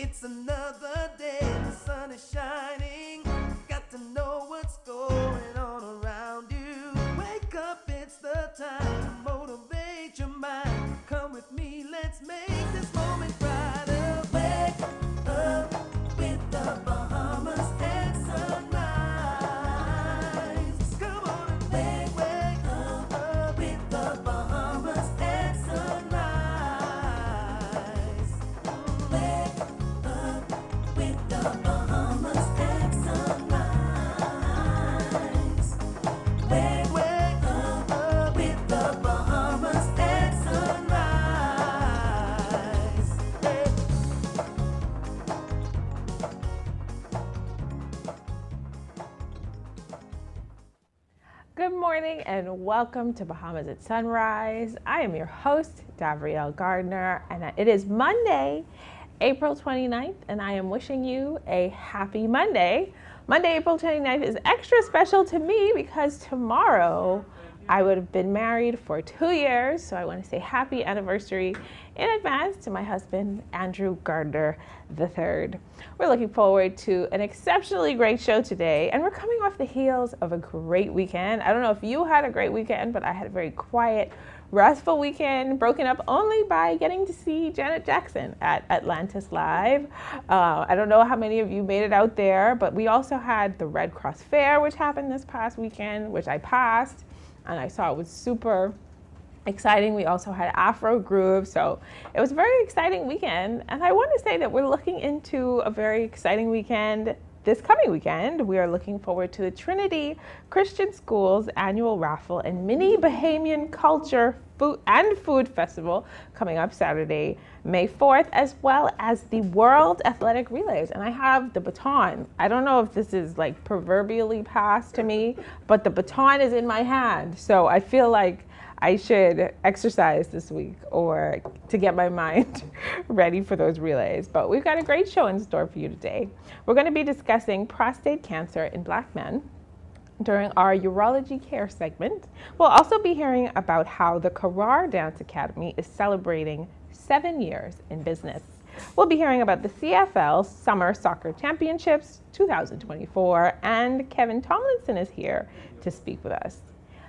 It's another day, the sun is shining. Got to know what's going on around you. Wake up, it's the time to motivate your mind. Come with me, let's make this moment brighter. Wake up with the Bahamas and sunrise. Come on and wake up with the Bahamas and sunrise. Wake up with the Bahamas and sunrise. Wake up with the Bahamas and sunrise. Hey. Good morning and welcome to Bahamas at Sunrise. I am your host, Davriel Gardner, and it is Monday, April 29th, and I am wishing you a happy Monday. Monday, April 29th is extra special to me because tomorrow I would have been married for 2 years, so I want to say happy anniversary in advance to my husband, Andrew Gardner III. We're looking forward to an exceptionally great show today, and we're coming off the heels of a great weekend. I don't know if you had a great weekend, but I had a very quiet, restful weekend, broken up only by getting to see Janet Jackson at Atlantis Live. I don't know how many of you made it out there, but we also had the Red Cross Fair, which happened this past weekend, which I passed, and I saw it was super exciting. We also had Afro Groove, so it was a very exciting weekend. And I want to say that we're looking into a very exciting weekend this coming weekend. We are looking forward to the Trinity Christian School's annual raffle and mini Bahamian culture food festival coming up Saturday, May 4th, as well as the World Athletic Relays. And I have the baton. I don't know if this is like proverbially passed to me, but the baton is in my hand. So I feel like I should exercise this week or to get my mind ready for those relays. But we've got a great show in store for you today. We're going to be discussing prostate cancer in Black men during our Urology Care segment. We'll also be hearing about how the Karar Dance Academy is celebrating 7 years in business. We'll be hearing about the CFL Summer Soccer Championships 2024, and Kevin Tomlinson is here to speak with us.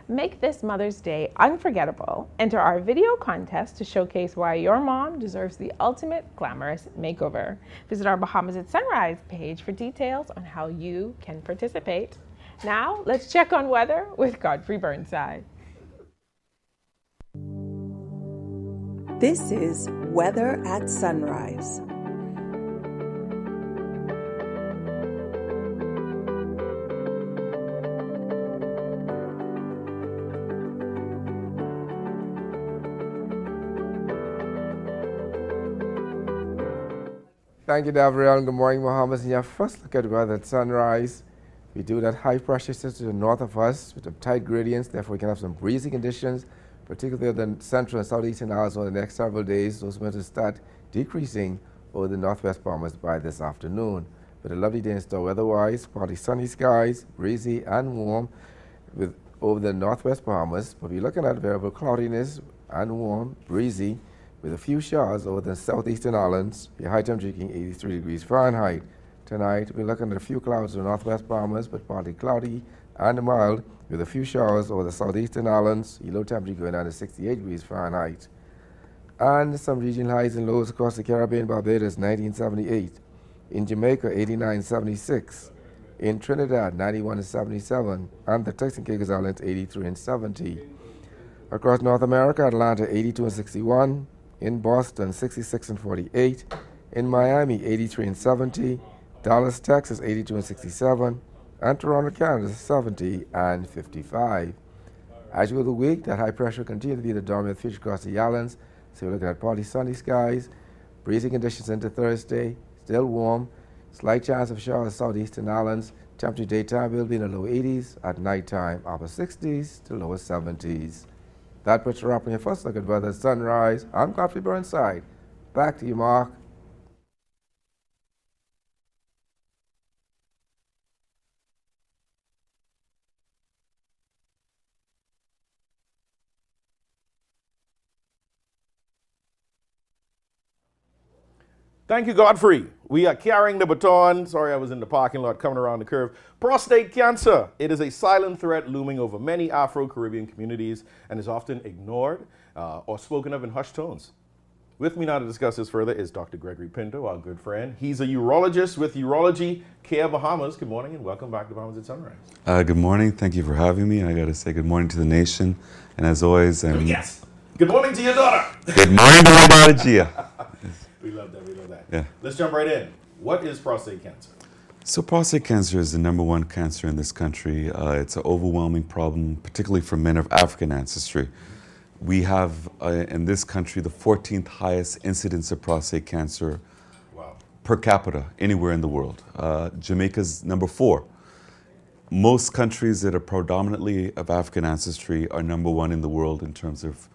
Make this Mother's Day unforgettable. Enter our video contest to showcase why your mom deserves the ultimate glamorous makeover. Visit our Bahamas at Sunrise page for details on how you can participate. Now, let's check on weather with Godfrey Burnside. This is Weather at Sunrise. Thank you, Davriel. Good morning, Bahamas. In your first look at weather at sunrise, we do that high pressure system to the north of us with the tight gradients. Therefore, we can have some breezy conditions, particularly in the central and southeastern hours over the next several days. Those winds start decreasing over the northwest Bahamas by this afternoon. With a lovely day in store weather-wise, partly sunny skies, breezy and warm over the northwest Bahamas. But we're looking at variable cloudiness and warm, breezy, with a few showers over the southeastern islands, your high temperature reaching 83 degrees Fahrenheit. Tonight, we're looking at a few clouds in the northwest Bahamas, but partly cloudy and mild, with a few showers over the southeastern islands, your low temperature going down to 68 degrees Fahrenheit. And some regional highs and lows across the Caribbean, Barbados, 1978. In Jamaica, 89.76. In Trinidad, 91.77. And the Turks and Caicos Islands, 83 and 70. Across North America, Atlanta, 82 and 61. In Boston, 66 and 48. In Miami, 83 and 70. Dallas, Texas, 82 and 67. And Toronto, Canada, 70 and 55. As you go the week, that high pressure continues to be the dominant feature across the islands. So we're looking at partly sunny skies, breezy conditions into Thursday, still warm, slight chance of showers southeastern islands. Temperature daytime will be in the low 80s, at nighttime upper 60s to lower 70s. That puts you up on your first look at weather at sunrise. I'm Godfrey Burnside. Back to you, Mark. Thank you, Godfrey. We are carrying the baton. Sorry, I was in the parking lot coming around the curve. Prostate cancer. It is a silent threat looming over many Afro-Caribbean communities and is often ignored or spoken of in hushed tones. With me now to discuss this further is Dr. Greggory Pinto, our good friend. He's a urologist with Urology, Bahamas. Good morning and welcome back to Bahamas at Sunrise. Good morning. Thank you for having me. I got to say good morning to the nation. And as always, Yes. Good morning to your daughter. Good morning to Rollezz. We love that. We love that. Yeah. Let's jump right in. What is prostate cancer? So prostate cancer is the #1 cancer in this country. It's an overwhelming problem, particularly for men of African ancestry. We have, in this country, the 14th highest incidence of prostate cancer per capita anywhere in the world. Jamaica's #4. Most countries that are predominantly of African ancestry are #1 in the world in terms of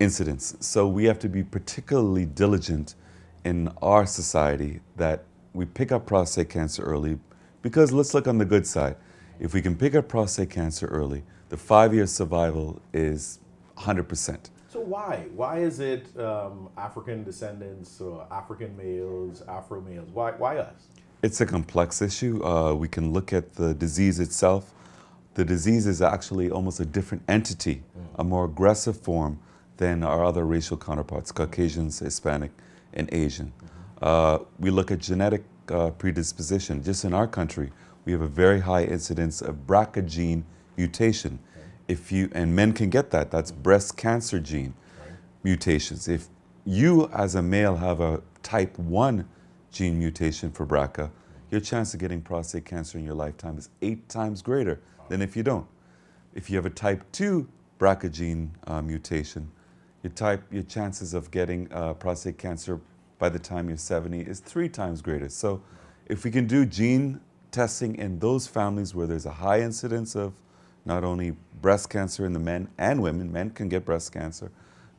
incidence. So we have to be particularly diligent in our society that we pick up prostate cancer early, because let's look on the good side. If we can pick up prostate cancer early, the 5-year survival is 100%. So why? Why is it African descendants or African males, Afro males? Why us? It's a complex issue. We can look at the disease itself. The disease is actually almost a different entity, a more aggressive form than our other racial counterparts, Caucasians, Hispanic, and Asian. We look at genetic predisposition. Just in our country, we have a very high incidence of BRCA gene mutation. And men can get that. That's breast cancer gene mutations. If you as a male have a type 1 gene mutation for BRCA, your chance of getting prostate cancer in your lifetime is 8 times greater than if you don't. If you have a type 2 BRCA gene mutation, your chances of getting prostate cancer by the time you're 70 is 3 times greater. So if we can do gene testing in those families where there's a high incidence of not only breast cancer in the men and women, men can get breast cancer,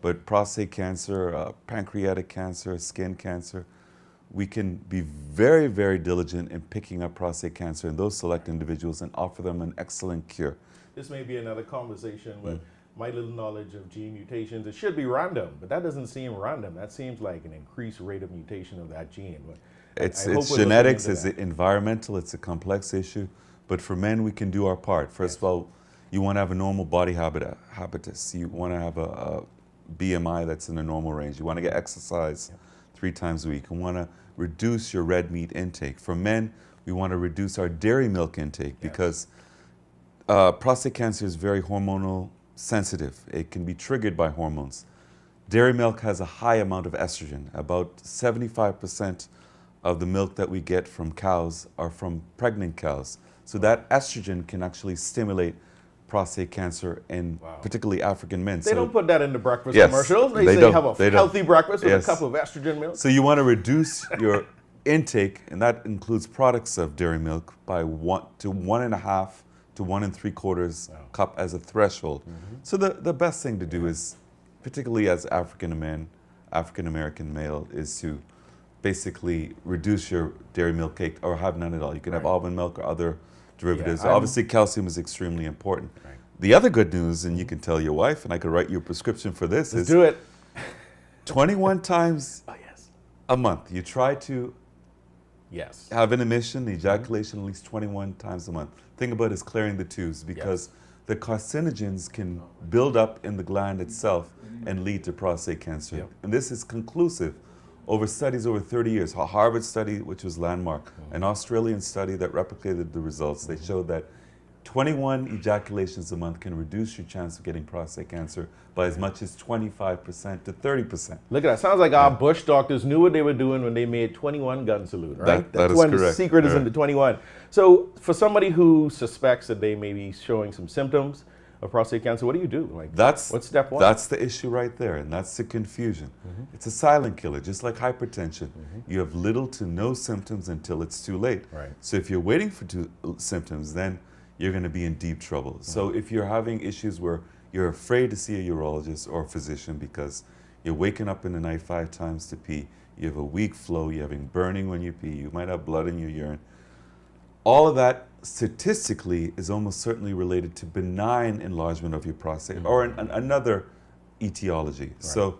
but prostate cancer, pancreatic cancer, skin cancer, we can be very, very diligent in picking up prostate cancer in those select individuals and offer them an excellent cure. This may be another conversation with my little knowledge of gene mutations. It should be random, but that doesn't seem random. That seems like an increased rate of mutation of that gene. But it's genetics, it's environmental, it's a complex issue. But for men, we can do our part. First of all, you want to have a normal body habitus. You want to have a BMI that's in the normal range. You want to get exercise 3 times a week. You want to reduce your red meat intake. For men, we want to reduce our dairy milk intake because prostate cancer is very hormonal sensitive. It can be triggered by hormones. Dairy milk has a high amount of estrogen. About 75% of the milk that we get from cows are from pregnant cows. So that estrogen can actually stimulate prostate cancer in particularly African men. They don't put that in the breakfast commercials. They say have a healthy breakfast with a cup of estrogen milk. So you want to reduce your intake, and that includes products of dairy milk, by 1 to 1.5 to 1 3/4 cup as a threshold. So the best thing to do is, particularly as African American male, is to basically reduce your dairy milk cake or have none at all. You can have almond milk or other derivatives. Obviously, calcium is extremely important. The other good news, and you can tell your wife, and I could write you a prescription for this, Let's do it. 21 times a month. You try to have an emission, ejaculation at least 21 times a month. Thing about it is clearing the tubes, because the carcinogens can build up in the gland itself and lead to prostate cancer. And this is conclusive over studies over 30 years. A Harvard study, which was landmark, an Australian study that replicated the results. They showed that 21 ejaculations a month can reduce your chance of getting prostate cancer by as much as 25% to 30%. Look at that. Sounds like our Bush doctors knew what they were doing when they made 21 gun salute, right? That is when correct. The secret is in the 21. So for somebody who suspects that they may be showing some symptoms of prostate cancer, what do you do? What's step 1? That's the issue right there, and that's the confusion. It's a silent killer, just like hypertension. You have little to no symptoms until it's too late. So if you're waiting for symptoms, then you're going to be in deep trouble. So if you're having issues where you're afraid to see a urologist or a physician because you're waking up in the night 5 times to pee, you have a weak flow, you're having burning when you pee, you might have blood in your urine, all of that statistically is almost certainly related to benign enlargement of your prostate or another etiology. So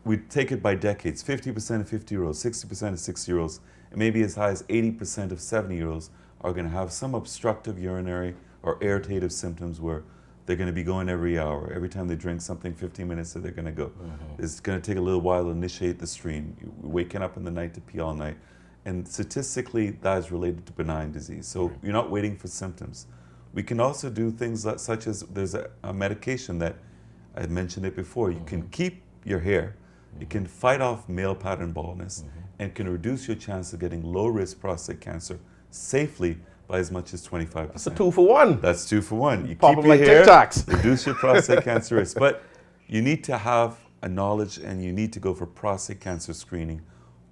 we take it by decades. 50% of 50-year-olds, 60% of 60-year-olds, and maybe as high as 80% of 70-year-olds are going to have some obstructive urinary or irritative symptoms where they're going to be going every hour. Every time they drink something, 15 minutes, so they're going to go. It's going to take a little while to initiate the stream. You're waking up in the night to pee all night. And statistically, that is related to benign disease. So you're not waiting for symptoms. We can also do things such as there's a medication that, I mentioned it before, you can keep your hair, it can fight off male pattern baldness, and can reduce your chance of getting low-risk prostate cancer safely by as much as 25%. That's a 2 for 1. That's 2 for 1. You Pop keep them your like hair, TikToks. reduce your prostate cancer risk. But you need to have a knowledge, and you need to go for prostate cancer screening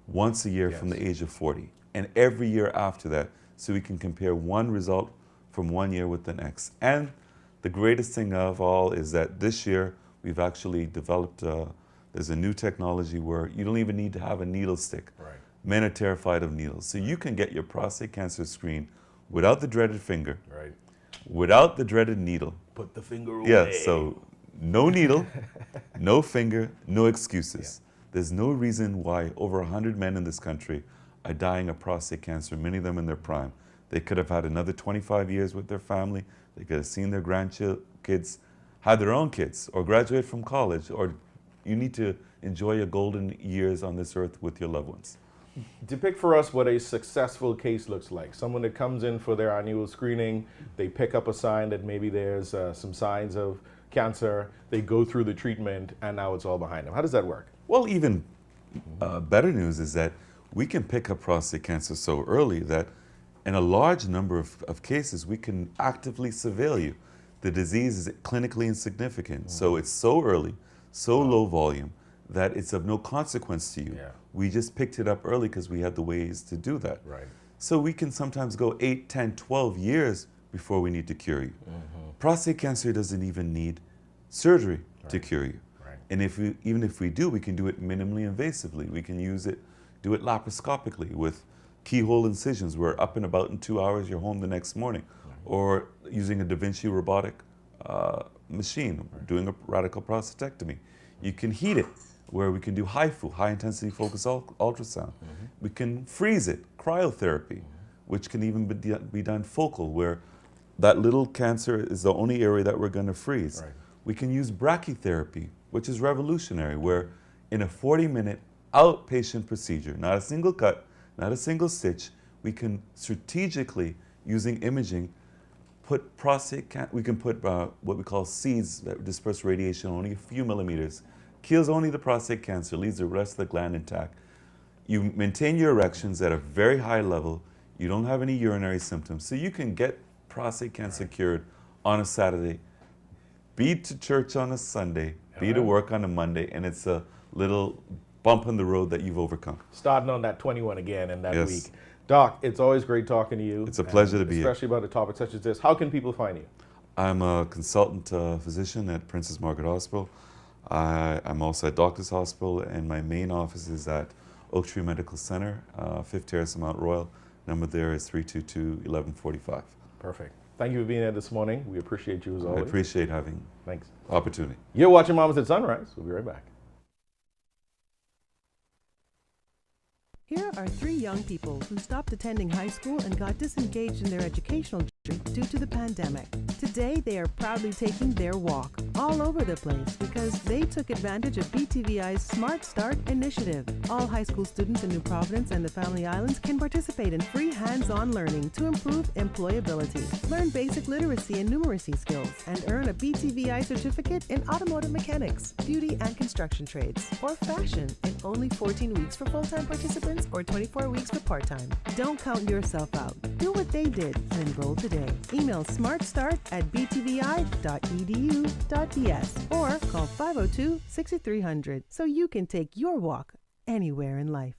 once a year from the age of 40, and every year after that, so we can compare one result from one year with the next. And the greatest thing of all is that this year we've actually developed, there's a new technology where you don't even need to have a needle stick. Men are terrified of needles. So you can get your prostate cancer screen without the dreaded finger, without the dreaded needle. Put the finger away. Yeah, so no needle, no finger, no excuses. There's no reason why over 100 men in this country are dying of prostate cancer, many of them in their prime. They could have had another 25 years with their family. They could have seen their grandkids, had their own kids, or graduate from college, or you need to enjoy your golden years on this earth with your loved ones. Depict for us what a successful case looks like. Someone that comes in for their annual screening, they pick up a sign that maybe there's some signs of cancer, they go through the treatment, and now it's all behind them. How does that work? Well, even better news is that we can pick up prostate cancer so early that in a large number of cases, we can actively surveil you. The disease is clinically insignificant, so it's so early, so low volume, that it's of no consequence to you. We just picked it up early because we had the ways to do that. So we can sometimes go 8, 10, 12 years before we need to cure you. Prostate cancer doesn't even need surgery to cure you. And even if we do, we can do it minimally invasively. We can do it laparoscopically with keyhole incisions. We're up and about in 2 hours, you're home the next morning. Or using a Da Vinci robotic machine, doing a radical prostatectomy. You can heat it, where we can do HIFU, high intensity focused ultrasound. We can freeze it, cryotherapy, which can even be done focal, where that little cancer is the only area that we're going to freeze. We can use brachytherapy, which is revolutionary, where in a 40-minute outpatient procedure, not a single cut, not a single stitch, we can strategically, using imaging, we can put what we call seeds that disperse radiation only a few millimeters, kills only the prostate cancer, leaves the rest of the gland intact. You maintain your erections at a very high level, you don't have any urinary symptoms, so you can get prostate cancer cured on a Saturday, be to church on a Sunday, be to work on a Monday, and it's a little bump in the road that you've overcome. Starting on that 21 again in that week. Doc, it's always great talking to you. It's a pleasure to be here. Especially about a topic such as this. How can people find you? I'm a consultant physician at Princess Margaret Hospital. I'm also at Doctors Hospital, and my main office is at Oak Tree Medical Center, 5th Terrace, Mount Royal. Number there is 322-1145. Perfect. Thank you for being here this morning. We appreciate you as always. I appreciate having opportunity. You're watching Mamas at Sunrise. We'll be right back. Here are 3 young people who stopped attending high school and got disengaged in their educational journey due to the pandemic. Today, they are proudly taking their walk all over the place because they took advantage of BTVI's Smart Start initiative. All high school students in New Providence and the Family Islands can participate in free hands-on learning to improve employability, learn basic literacy and numeracy skills, and earn a BTVI certificate in automotive mechanics, beauty and construction trades, or fashion in only 14 weeks for full-time participants or 24 weeks for part-time. Don't count yourself out. Do what they did and enroll today. Email smartstart@btvi.edu.ds or call 502-6300 so you can take your walk anywhere in life.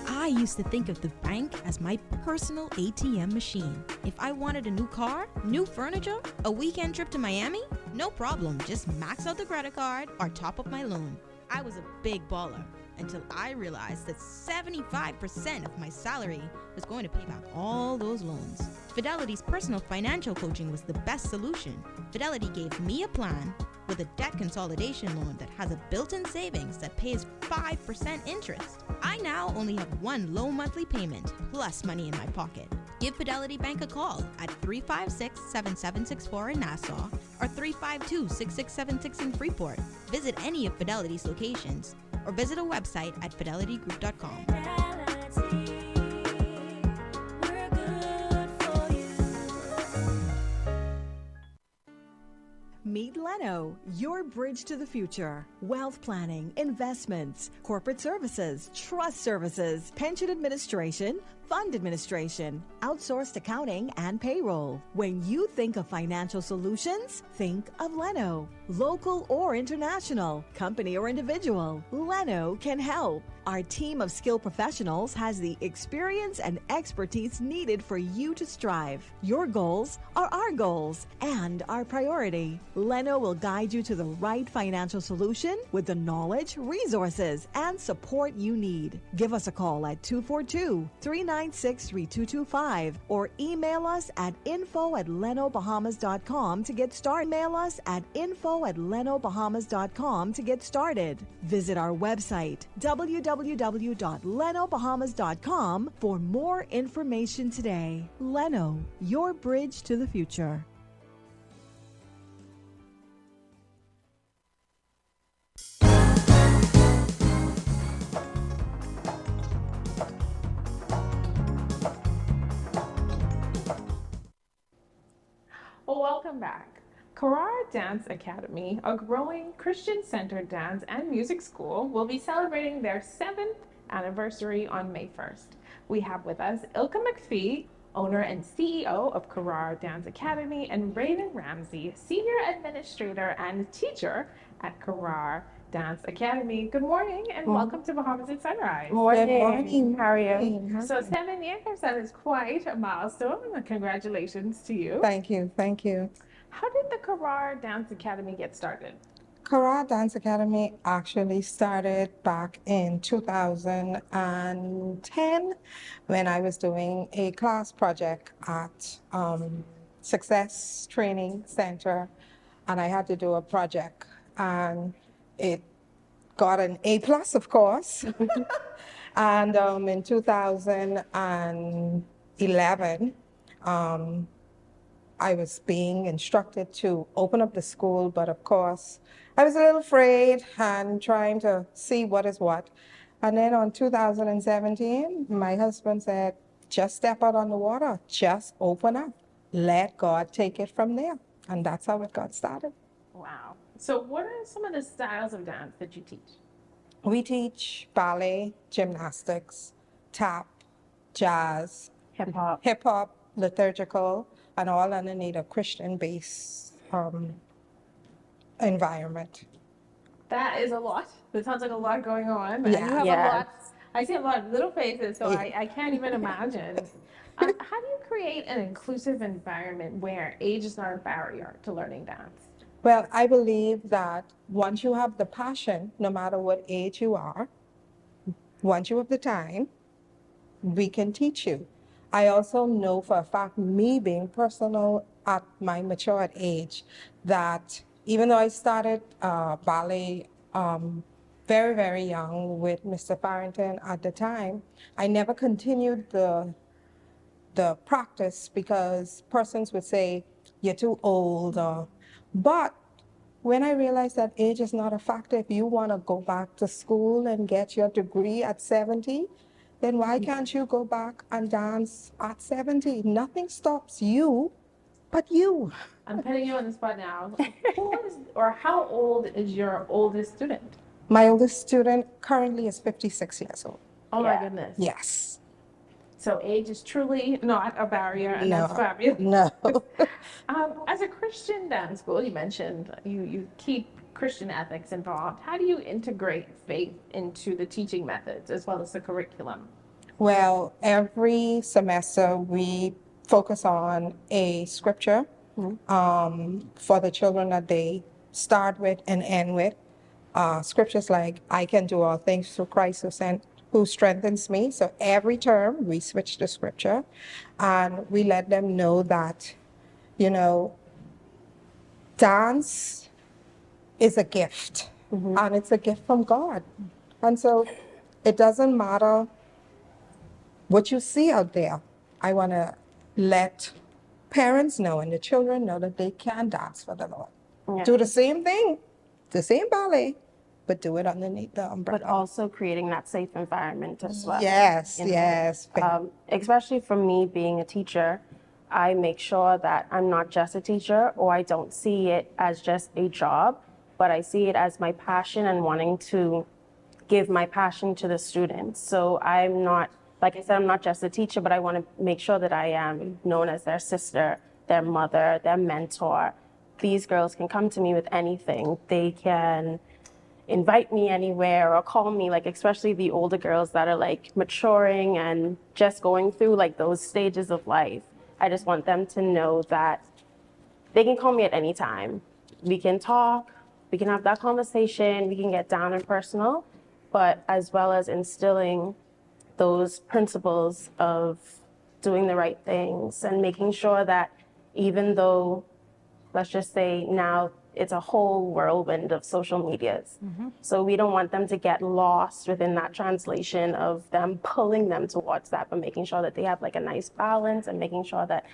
I used to think of the bank as my personal ATM machine. If I wanted a new car, new furniture, a weekend trip to Miami, no problem. Just max out the credit card or top up my loan. I was a big baller. until I realized that 75% of my salary was going to pay back all those loans. Fidelity's personal financial coaching was the best solution. Fidelity gave me a plan with a debt consolidation loan that has a built-in savings that pays 5% interest. I now only have one low monthly payment plus money in my pocket. Give Fidelity Bank a call at 356-7764 in Nassau or 352-6676 in Freeport. Visit any of Fidelity's locations or visit a website at fidelitygroup.com. Meet Leno, your bridge to the future. Wealth planning, investments, corporate services, trust services, pension administration, fund administration, outsourced accounting, and payroll. When you think of financial solutions, think of Leno. Local or international, company or individual, Leno can help. Our team of skilled professionals has the experience and expertise needed for you to strive. Your goals are our goals and our priority. Leno will guide you to the right financial solution with the knowledge, resources, and support you need. Give us a call at 242-396-3225 or email us at info@lenobahamas.com to get started. Email us at info@lenobahamas.com to get started. Visit our website, www.lenobahamas.com, for more information today. Leno, your bridge to the future. Well, welcome back. Karar Dance Academy, a growing Christian-centered dance and music school, will be celebrating their 7th anniversary on May 1st. We have with us Ilka McPhee, owner and CEO of Karar Dance Academy, and Raven Ramsey, senior administrator and teacher at Karar Dance Academy. Good morning and welcome to Bahamas at Sunrise. Good morning. How are you? So 7 years, that is quite a milestone. Congratulations to you. Thank you. Thank you. How did the Karar Dance Academy get started? Karar Dance Academy actually started back in 2010 when I was doing a class project at Success Training Center, and I had to do a project, and it got an A+, of course. And in 2011, I was being instructed to open up the school, but of course, I was a little afraid and trying to see what is what. And then on 2017, my husband said, just step out on the water, just open up, let God take it from there. And that's how it got started. Wow. So what are some of the styles of dance that you teach? We teach ballet, gymnastics, tap, jazz, hip-hop, liturgical, and all underneath a Christian-based environment. That is a lot. That sounds like a lot going on. Yeah. And you have a lot. I see a lot of little faces, so I can't even imagine. How do you create an inclusive environment where age is not a barrier to learning dance? Well, I believe that once you have the passion, no matter what age you are, once you have the time, we can teach you. I also know for a fact, me being personal at my matured age, that even though I started ballet very, very young with Mr. Farrington at the time, I never continued the practice because persons would say, you're too old. But when I realized that age is not a factor, if you want to go back to school and get your degree at 70, then why can't you go back and dance at 70? Nothing stops you but you. I'm putting you on the spot now. Who is, or how old is your oldest student? My oldest student currently is 56 years old. Oh my goodness. Yes. So age is truly not a barrier, and No. that's fabulous. No. As a Christian dance school, you mentioned you keep Christian ethics involved. How do you integrate faith into the teaching methods as well as the curriculum? Well, every semester we focus on a scripture for the children that they start with and end with. scriptures like, I can do all things through Christ who strengthens me. So every term we switch the scripture, and we let them know that, you know, dance is a gift, and it's a gift from God. And so it doesn't matter what you see out there. I want to let parents know and the children know that they can dance for the Lord. Yeah. Do the same thing, the same ballet, but do it underneath the umbrella. But also creating that safe environment as well. Yes, you know? yes. Especially for me being a teacher, I make sure that I'm not just a teacher, or I don't see it as just a job, but I see it as my passion and wanting to give my passion to the students. So I'm not, like I said, I'm not just a teacher, but I want to make sure that I am known as their sister, their mother, their mentor. These girls can come to me with anything. They can invite me anywhere or call me, like especially the older girls that are like maturing and just going through like those stages of life. I just want them to know that they can call me at any time. We can talk, we can have that conversation, we can get down and personal, but as well as instilling those principles of doing the right things and making sure that even though, let's just say now it's a whole whirlwind of social medias. So we don't want them to get lost within that translation of them pulling them towards that, but making sure that they have like a nice balance and making sure that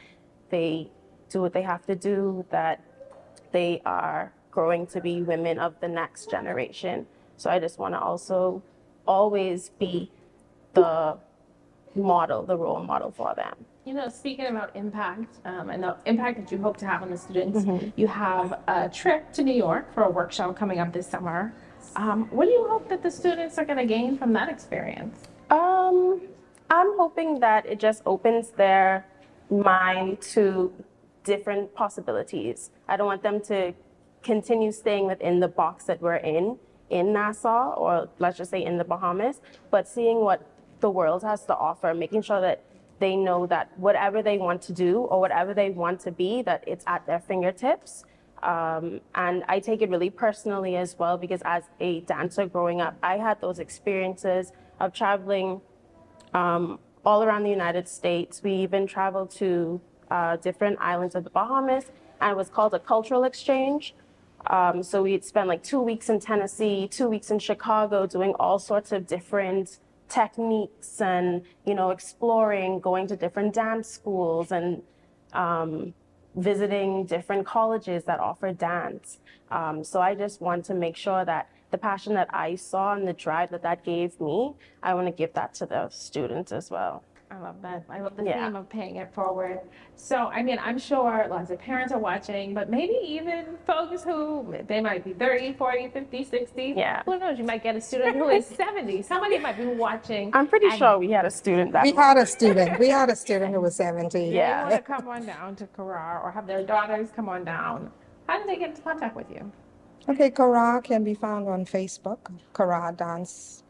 they do what they have to do, that they are growing to be women of the next generation. So I just want to also always be the model, the role model for them. You know, speaking about impact and the impact that you hope to have on the students, you have a trip to New York for a workshop coming up this summer. What do you hope that the students are going to gain from that experience? I'm hoping that it just opens their mind to different possibilities. I don't want them to continue staying within the box that we're in Nassau, or let's just say in the Bahamas, but seeing what the world has to offer, making sure that they know that whatever they want to do or whatever they want to be, that it's at their fingertips. And I take it really personally as well, because as a dancer growing up, I had those experiences of traveling all around the United States. We even traveled to different islands of the Bahamas, and it was called a cultural exchange. So we'd spend like 2 weeks in Tennessee, 2 weeks in Chicago, doing all sorts of different techniques and, you know, exploring, going to different dance schools and visiting different colleges that offer dance. So I just want to make sure that the passion that I saw and the drive that that gave me, I want to give that to the students as well. I love that. I love the Yeah. theme of paying it forward. So, I mean, I'm sure lots of parents are watching, but maybe even folks who, they might be 30, 40, 50, 60. Yeah. Who knows? You might get a student who is 70. Somebody might be watching. I'm pretty and sure we had a student that We had a student who was 70. They Yeah. want to come on down to Karar or have their daughters come on down. How do they get into contact with you? Okay, Karar can be found on Facebook, Karar Dance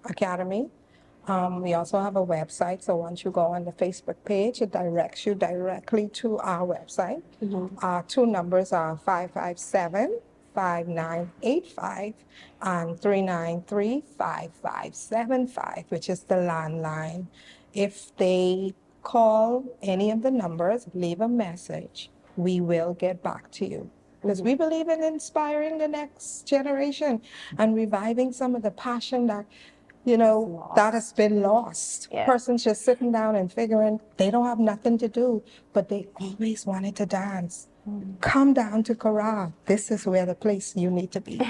Academy. We also have a website, so once you go on the Facebook page, it directs you directly to our website. Our two numbers are 557-5985 and 393-5575, which is the landline. If they call any of the numbers, leave a message, we will get back to you. Because we believe in inspiring the next generation and reviving some of the passion that, you know, that has been lost. Yeah. Persons just sitting down and figuring they don't have nothing to do, but they always wanted to dance. Come down to Karar. This is where the place you need to be.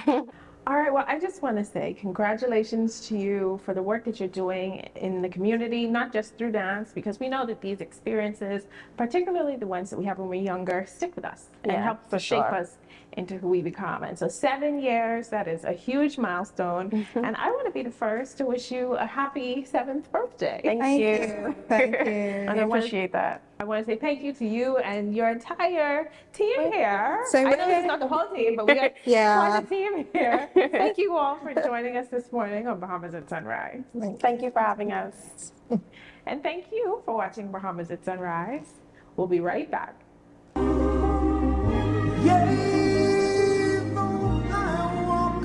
All right, well, I just want to say congratulations to you for the work that you're doing in the community, not just through dance, because we know that these experiences, particularly the ones that we have when we're younger, stick with us and Yeah, help for to shape sure. us into who we become. And so 7 years, that is a huge milestone. And I want to be the first to wish you a happy 7th birthday. Thank you. Thank you. I appreciate that. I want to say thank you to you and your entire team here. Same I know here. it's not the whole team, but we got Yeah. quite a team here. Thank you all for joining us this morning on Bahamas at Sunrise. Thank you for having us. And thank you for watching Bahamas at Sunrise. We'll be right back. Yeah, though I walk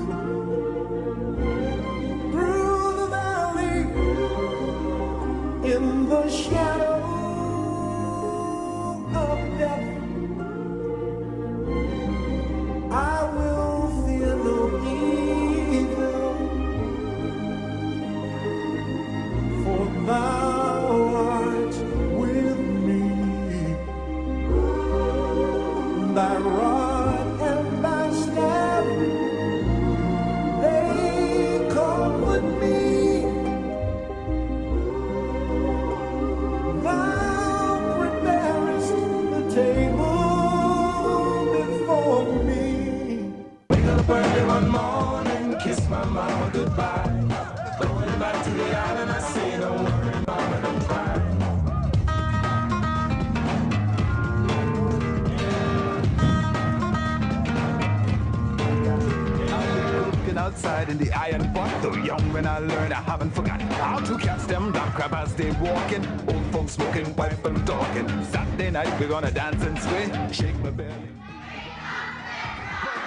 inside in the iron pot. Though young when I learned, I haven't forgot how to catch them black crab as they walking. Old folks smoking, wife and talking. Saturday night we're gonna dance and sway, shake my belly.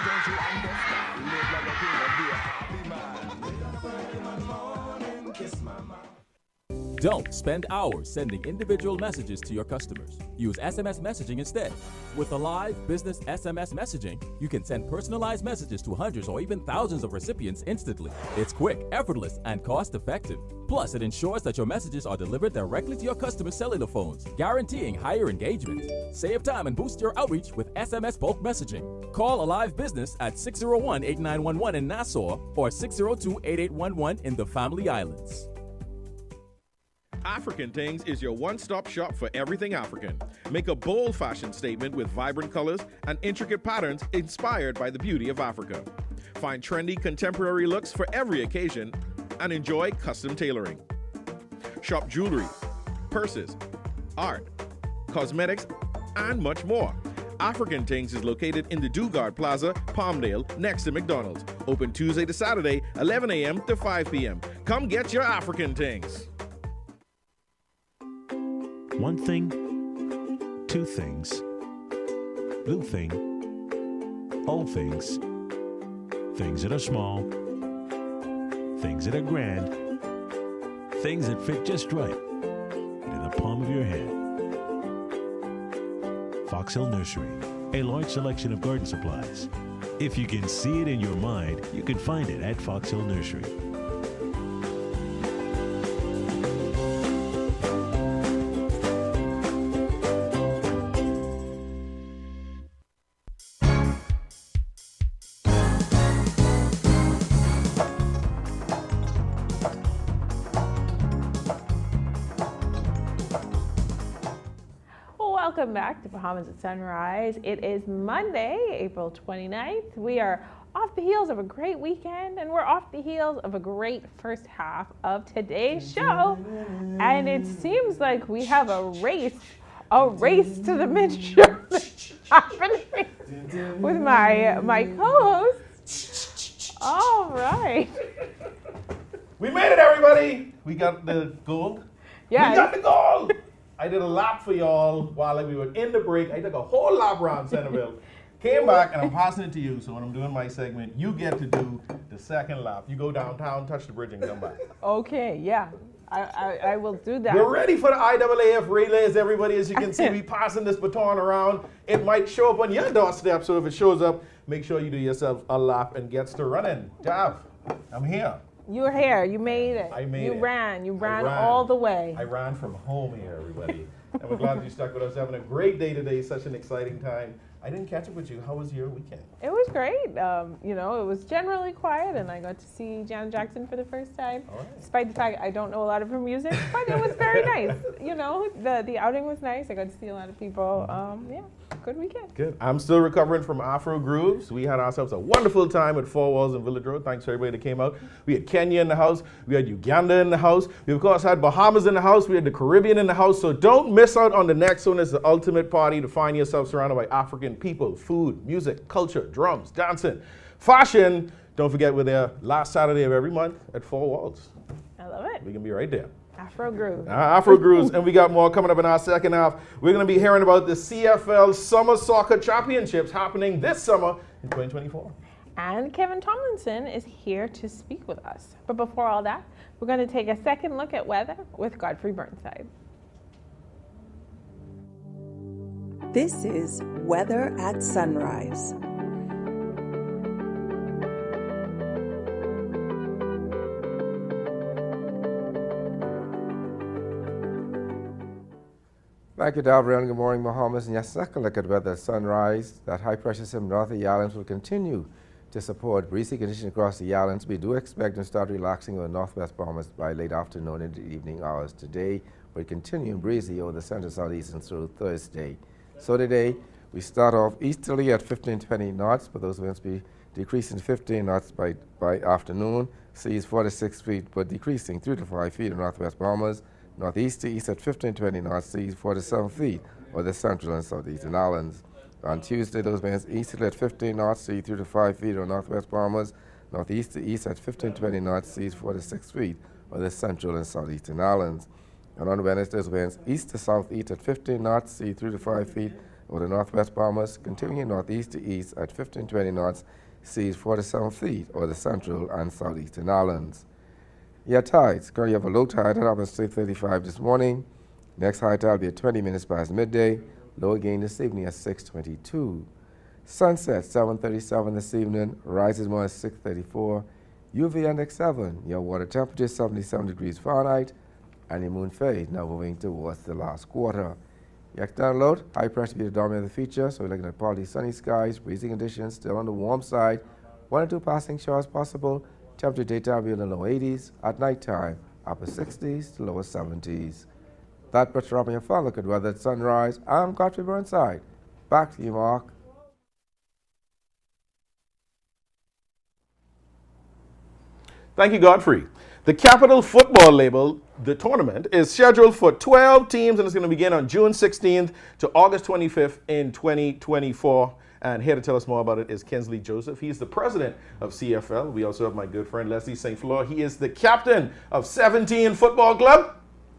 Don't you understand? Live like a king and be a happy man. Kiss my mouth. Don't spend hours sending individual messages to your customers. Use SMS messaging instead. With Alive Business SMS messaging, you can send personalized messages to hundreds or even thousands of recipients instantly. It's quick, effortless, and cost-effective. Plus, it ensures that your messages are delivered directly to your customers' cellular phones, guaranteeing higher engagement. Save time and boost your outreach with SMS bulk messaging. Call Alive Business at 601-8911 in Nassau or 602-8811 in the Family Islands. African Things is your one-stop shop for everything African. Make a bold fashion statement with vibrant colors and intricate patterns inspired by the beauty of Africa. Find trendy contemporary looks for every occasion and enjoy custom tailoring. Shop jewelry, purses, art, cosmetics, and much more. African Things is located in the Dugard Plaza, Palmdale, next to McDonald's. Open Tuesday to Saturday, 11 a.m. to 5 p.m. Come get your African Things. One thing, two things, blue thing, old things, things that are small, things that are grand, things that fit just right in the palm of your hand. Fox Hill Nursery, a large selection of garden supplies. If you can see it in your mind, you can find it at Fox Hill Nursery. Welcome back to Bahamas at Sunrise. It is Monday, April 29th. We are off the heels of a great weekend, and we're off the heels of a great first half of today's show. And it seems like we have a race to the mid-show happening with my co-host. All right. We made it, everybody. We got the gold. Yeah. We got the gold. I did a lap for y'all while we were in the break. I took a whole lap around Centerville, came back, and I'm passing it to you. So when I'm doing my segment, you get to do the second lap. You go downtown, touch the bridge, and come back. Okay, yeah. I will do that. We're ready for the IAAF relays, everybody. As you can see, we passing this baton around. It might show up on your doorstep, so if it shows up, make sure you do yourself a lap and gets to running. Jav, I'm here. You're here. You made it. I made it. You ran all the way. I ran from home here, everybody. And we're glad that you stuck with us. Having a great day today. Such an exciting time. I didn't catch up with you. How was your weekend? It was great. You know, it was generally quiet, and I got to see Janet Jackson for the first time. Right. Despite the fact I don't know a lot of her music, but it was very nice. You know, the outing was nice. I got to see a lot of people. Yeah, good weekend. Good. I'm still recovering from Afro Grooves. We had ourselves a wonderful time at Four Walls and Village Road. Thanks to everybody that came out. We had Kenya in the house. We had Uganda in the house. We, of course, had Bahamas in the house. We had the Caribbean in the house. So don't miss out on the next one. It's the ultimate party to find yourself surrounded by African people, food, music, culture, drums, dancing, fashion. Don't forget we're there last Saturday of every month at Four Walls. I love it. We can be right there. Afro Grooves. Afro Grooves, and we got more coming up in our second half. We're going to be hearing about the CFL Summer Soccer Championships happening this summer in 2024. And Kevin Tomlinson is here to speak with us. But before all that, we're going to take a second look at weather with Godfrey Burnside. This is Weather at Sunrise. Thank you, Gabrielle. Good morning, Bahamas. And your second look at weather at sunrise. That high pressure system north of the islands will continue to support breezy conditions across the islands. We do expect them to start relaxing over northwest Bahamas by late afternoon into evening hours today, but continuing breezy over the central southeast and through Thursday. So today, we start off easterly at 15-20 knots, but those winds be decreasing to 15 knots by afternoon. Seas 4 to 6 feet, but decreasing 3 to 5 feet in northwest Bahamas. Northeast to east at 15-20 knots, seas 4 to 7 feet over the central and southeastern islands. On Tuesday, those winds easterly at 15 knots, seas 3 to 5 feet on northwest Bahamas. Northeast to east at 15 to 20 knots, seas 4 to 6 feet over the central and southeastern islands. And on Wednesday, winds east to southeast at 15 knots, sea 3 to 5 feet over the northwest Bahamas, continuing northeast to east at 15 to 20 knots, seas 4 to 7 feet over the central and southeastern islands. Your tides. Currently you have a low tide at up at 6:35 this morning. Next high tide will be at 20 minutes past midday. Low again this evening at 6:22. Sunset 7:37 this evening. Rises more at 6:34. UV index 7. Your water temperature 77 degrees Fahrenheit. And your moon phase now moving towards the last quarter. Your external load, high pressure be the dominant feature, so we're looking at partly sunny skies, breezy conditions, still on the warm side. 1 or 2 passing showers possible. Temperature daytime be in the low 80s, at night time upper 60s to lower 70s. That puts you up on your phone. Look at weather at sunrise. I'm Godfrey Burnside. Back to you, Mark. Thank you, Godfrey. The Capital Football Label, the tournament, is scheduled for 12 teams, and it's going to begin on June 16th to August 25th in 2024. And here to tell us more about it is Kensly Joseph. He's the president of CFL. We also have my good friend Leslie St. Fleur. He is the captain of 17 Football Club.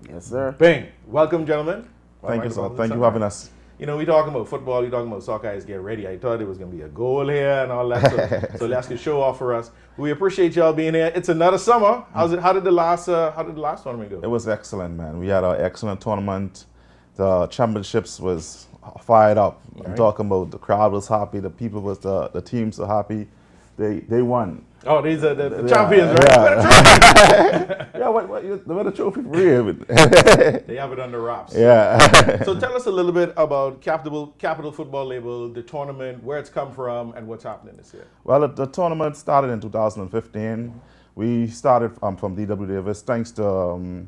Yes, sir. Bing. Welcome, gentlemen. Thank you, sir. Thank you for having us. You know, we talking about football, we talking about soccer, guys get ready. I thought it was going to be a goal here and all that. So Les could show off for us. We appreciate y'all being here. It's another summer. How did the last tournament go? It was excellent, man. We had an excellent tournament. The championships was fired up. Right. I'm talking about the crowd was happy, the people was the teams were happy. They won. Oh, these are the champions, right? Yeah. Yeah, where the trophy for real? They have it under wraps. Yeah. So tell us a little bit about Capital Football Label, the tournament, where it's come from, and what's happening this year. Well, the tournament started in 2015. We started from D.W. Davis, thanks to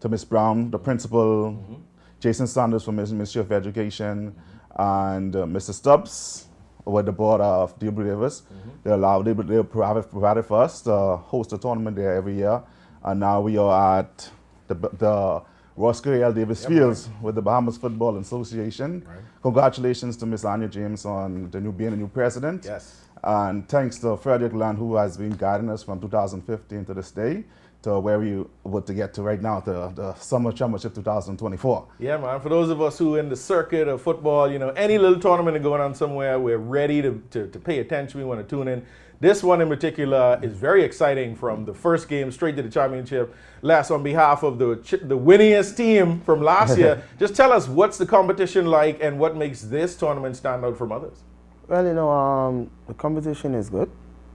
Miss Brown, the principal, Jason Sanders from Ministry of Education, and Mr. Stubbs, with the board of D.W. Davis. They provided for us to host a tournament there every year. And now we are at the Roscoe L. Davis Fields with the Bahamas Football Association. Right. Congratulations to Miss Anya James on being the new president. Yes. And thanks to Frederick Land, who has been guiding us from 2015 to this day, to where we were to get to right now, the Summer Championship 2024. Yeah, man. For those of us who are in the circuit of football, you know, any little tournament going on somewhere, we're ready to pay attention. We want to tune in. This one in particular is very exciting from the first game straight to the championship. Les, on behalf of the winningest team from last year, just tell us what's the competition like and what makes this tournament stand out from others. Well, you know, the competition is good.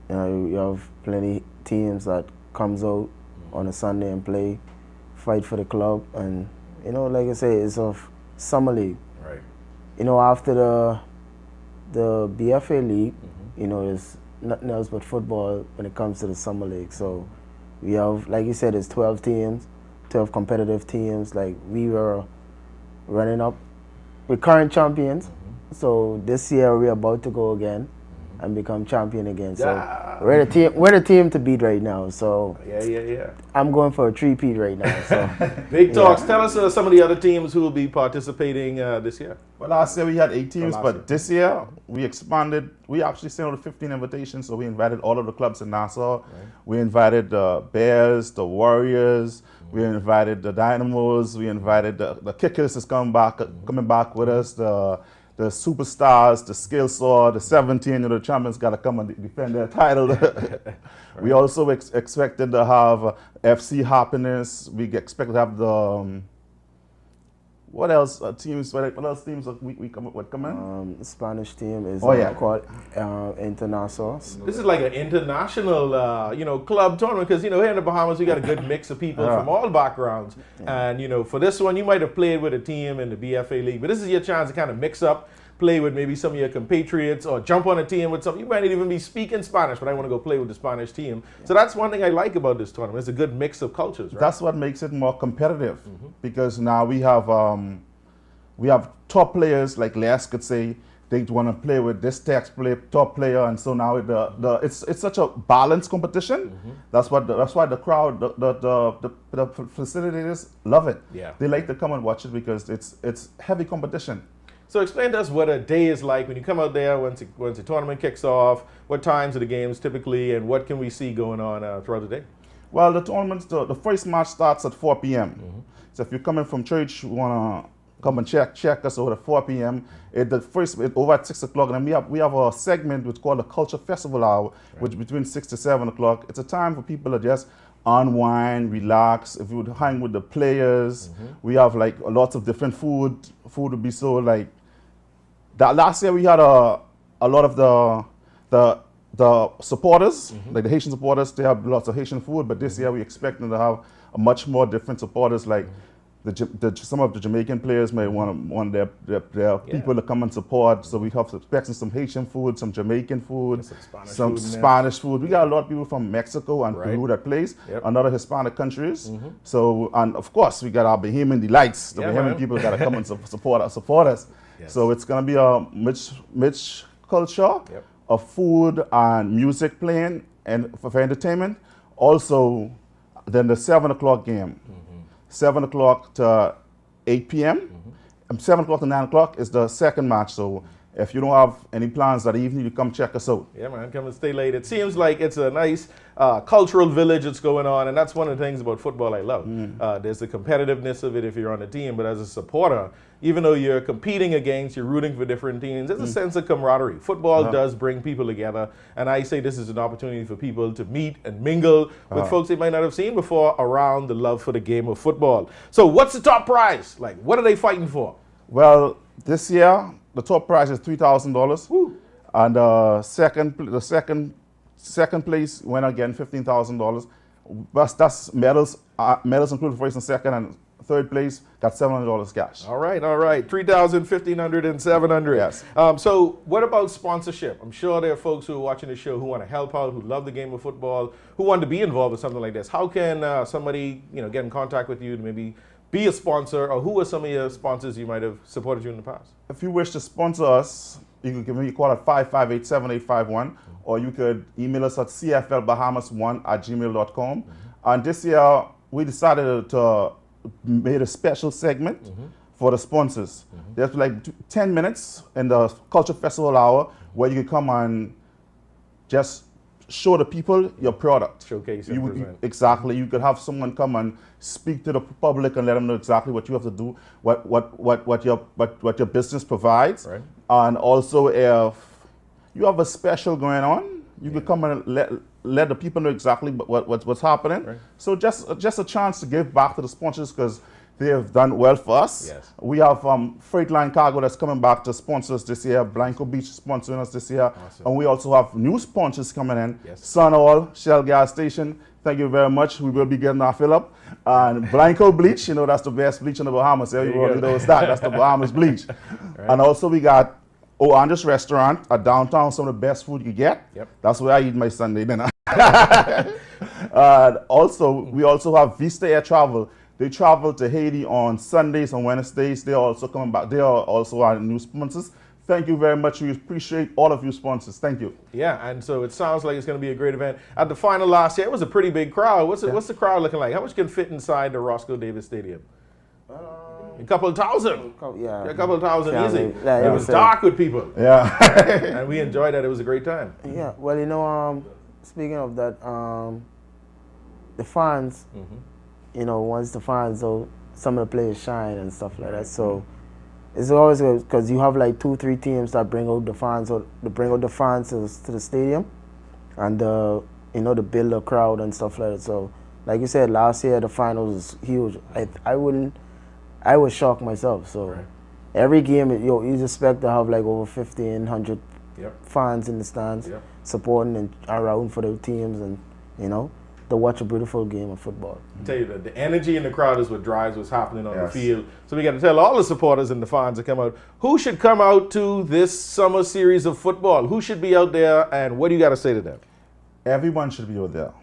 You know, you have plenty teams that comes out on a Sunday and play, fight for the club, and you know, like I say, it's a summer league. Right. You know, after the BFA league, you know, there's nothing else but football when it comes to the summer league. So we have, like you said, it's 12 teams, 12 competitive teams. Like we were running up, we're current champions. So this year we're about to go again and become champion again. So we're the team to beat right now. So yeah. I'm going for a 3-peat right now. So big talks. Tell us some of the other teams who will be participating this year. Well, last year we had 8 teams, but this year we expanded. We actually sent out 15 invitations, so we invited all of the clubs in Nassau. Right. We invited the Bears, the Warriors. We invited the Dynamos. We invited the Kickers is coming back with us. The superstars, the skill saw, the 17, the champions got to come and defend their title. Right. We also expected to have FC Happiness. We expect to have the what else teams? What else teams we come in? The Spanish team is called International. This is like an international, club tournament because here in the Bahamas we got a good mix of people from all backgrounds, and for this one you might have played with a team in the BFA league, but this is your chance to kind of mix up, play with maybe some of your compatriots, or jump on a team with some. You might not even be speaking Spanish, but I want to go play with the Spanish team. So that's one thing I like about this tournament. It's a good mix of cultures. Right? That's what makes it more competitive, because now we have top players like Les could say they want to play with this top player, and so now it's such a balanced competition. That's why the crowd, the facilitators love it. Yeah. They like to come and watch it because it's heavy competition. So explain to us what a day is like when you come out there, once the tournament kicks off, what times are the games typically, and what can we see going on throughout the day? Well, the tournament, the first match starts at 4 p.m. So if you're coming from church, you want to come and check us out at 4 p.m. Over at 6 o'clock, and then we have a segment which is called the Culture Festival Hour, which between 6 to 7 o'clock. It's a time for people to just unwind, relax. If you would hang with the players, we have like lots of different food. Food would be so like that. Last year we had a lot of the supporters, like the Haitian supporters. They have lots of Haitian food, but this year we expecting to have a much more different supporters. Like some of the Jamaican players may want their people to come and support. So we have expecting some Haitian food, some Jamaican food, some Spanish food. We got a lot of people from Mexico and Peru that plays, and other Hispanic countries. So, and of course we got our Bahamian delights. The Bahamian people got to come and support us. Yes. So it's going to be a mixed culture of food and music playing and for entertainment. Also, then the 7 o'clock game. 7 o'clock to 8 p.m. 7 o'clock to 9 o'clock is the second match. So if you don't have any plans that evening, you come check us out. Yeah, man, come and stay late. It seems like it's a nice cultural village that's going on, and that's one of the things about football I love. There's the competitiveness of it if you're on a team, but as a supporter, even though you're competing against, you're rooting for different teams, there's a sense of camaraderie. Football does bring people together, and I say this is an opportunity for people to meet and mingle with folks they might not have seen before around the love for the game of football. So what's the top prize? Like, what are they fighting for? Well, this year, the top prize is $3,000, and the second place winner again $15,000. But that's medals included first and second, and third place got $700 cash. All right, $3,000, $1,500, and $700. Yes. So what about sponsorship? I'm sure there are folks who are watching the show who want to help out, who love the game of football, who want to be involved with something like this. How can somebody get in contact with you to maybe be a sponsor, or who are some of your sponsors you might have supported you in the past? If you wish to sponsor us, you can give me a call at 558-7851, or you could email us at cflbahamas1@gmail.com. And this year, we decided to make a special segment for the sponsors. There's like 10 minutes in the Culture Festival Hour where you can come and just show the people your product. Showcase and present. Exactly. You could have someone come and speak to the public and let them know exactly what you have to do, what your business provides. Right. And also if you have a special going on, you could come and let the people know exactly what's happening. Right. So just a chance to give back to the sponsors because they have done well for us. Yes. We have Freightline Cargo that's coming back to sponsor us this year. Blanco Beach sponsoring us this year. Awesome. And we also have new sponsors coming in. Yes. Sun Oil, Shell Gas Station. Thank you very much. We will be getting our fill up. And Blanco Bleach, that's the best bleach in the Bahamas. Everybody knows that. That's the Bahamas bleach. Right. And also we got Andres Restaurant at downtown, some of the best food you get. Yep. That's where I eat my Sunday dinner. We also have Vista Air Travel. They travel to Haiti on Sundays and Wednesdays. They are also coming back. They are also our new sponsors. Thank you very much. We appreciate all of you sponsors. Thank you. Yeah, and so it sounds like it's going to be a great event. At the final last year, it was a pretty big crowd. What's the crowd looking like? How much can fit inside the Roscoe Davis Stadium? A couple of thousand. Yeah. A couple of thousand easy. It was dark with people. Yeah. And we enjoyed that. It was a great time. Yeah. Well, speaking of that, the fans, once the fans, some of the players shine and stuff like that. So it's always good because you have like 2-3 teams that bring out the fans, or to bring out the fans to the stadium, and to build a crowd and stuff like that. So, like you said, last year the finals was huge. I was shocked myself. So every game, you expect to have like over 1,500 fans in the stands supporting and around for the teams, and to watch a beautiful game of football. I tell you that the energy in the crowd is what drives what's happening on the field. So we got to tell all the supporters and the fans to come out. Who should come out to this summer series of football? Who should be out there, and what do you got to say to them? Everyone should be out there.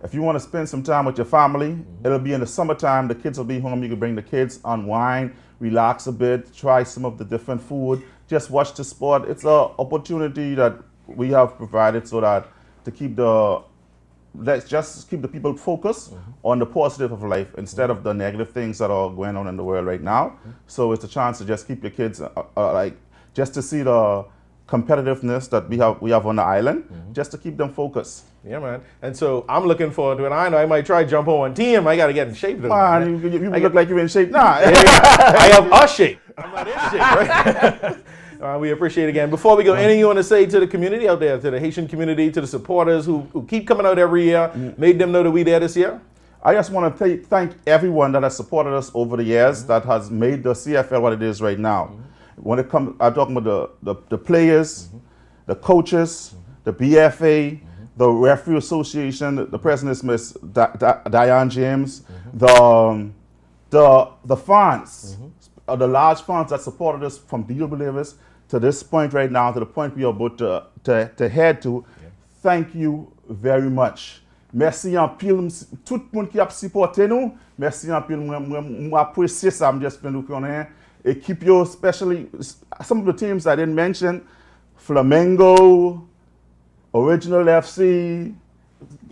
If you want to spend some time with your family, it'll be in the summertime. The kids will be home. You can bring the kids, unwind, relax a bit, try some of the different food, just watch the sport. It's an opportunity that we have provided so that to keep the let's just keep the people focused on the positive of life instead of the negative things that are going on in the world right now. So it's a chance to just keep your kids like just to see the competitiveness that we have on the island, just to keep them focused. Yeah, man. And so I'm looking forward to it. I know I might try jump on one team. I got to get in shape though. Man, you look like you're in shape now. I have a shape. I'm not in shape, right? We appreciate it again. Before we go, anything you want to say to the community out there, to the Haitian community, to the supporters who keep coming out every year, make them know that we there this year? I just want to thank everyone that has supported us over the years, that has made the CFL what it is right now. When it comes, I'm talking about the players, the coaches, the BFA, the Referee Association, the president is Miss Diane James, the fans, the large fans that supported us from Deal Believers to this point right now, to the point we are about to head to. Thank you very much. Merci en pile, tout le monde qui a supporté nous. Merci en pile, moi apprécier ça, just pour nous connaître. Et keep you, especially some of the teams I didn't mention, Flamengo, Original FC.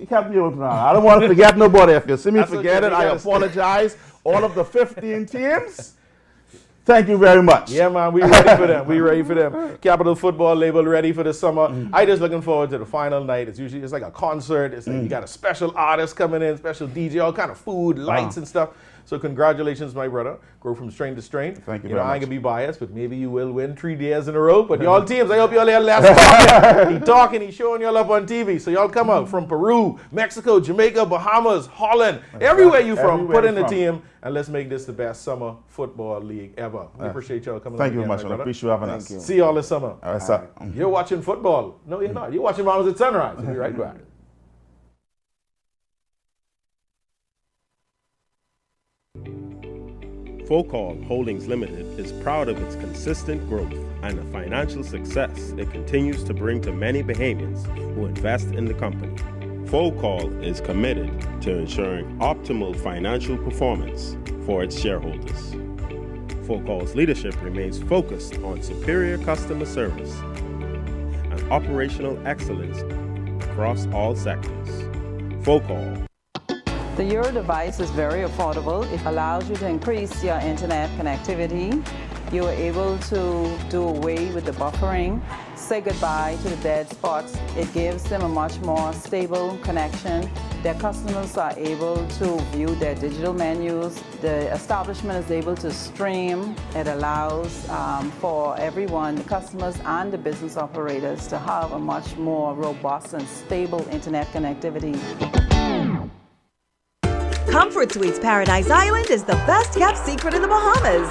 Help me out now. I don't want to forget nobody. If you see me forget it, I apologize. All of the 15 teams. Thank you very much. Yeah, man, we ready for them. We ready for them. Capital Football label ready for the summer. I just looking forward to the final night. It's like a concert. It's like you got a special artist coming in, special DJ, all kind of food, lights and stuff. So congratulations, my brother. Grow from strength to strength. Thank you know, very much. I ain't gonna be biased, but maybe you will win 3 days in a row. But y'all teams, I hope y'all had less talking. He talking, he showing y'all up on TV. So y'all come out from Peru, Mexico, Jamaica, Bahamas, Holland, everywhere you from. Put in the team, and let's make this the best summer football league ever. We appreciate y'all coming. Thank you very much, man. I appreciate you having us. See y'all this summer. All right, sir. You're watching football. No, you're not. You're watching Bahamas at Sunrise. We'll be right back. Focall Holdings Limited is proud of its consistent growth and the financial success it continues to bring to many Bahamians who invest in the company. Focall is committed to ensuring optimal financial performance for its shareholders. Focall's leadership remains focused on superior customer service and operational excellence across all sectors. Focall. The Euro device is very affordable. It allows you to increase your internet connectivity. You are able to do away with the buffering, say goodbye to the dead spots. It gives them a much more stable connection. Their customers are able to view their digital menus. The establishment is able to stream. It allows for everyone, the customers and the business operators, to have a much more robust and stable internet connectivity. Comfort Suites Paradise Island is the best kept secret in the Bahamas.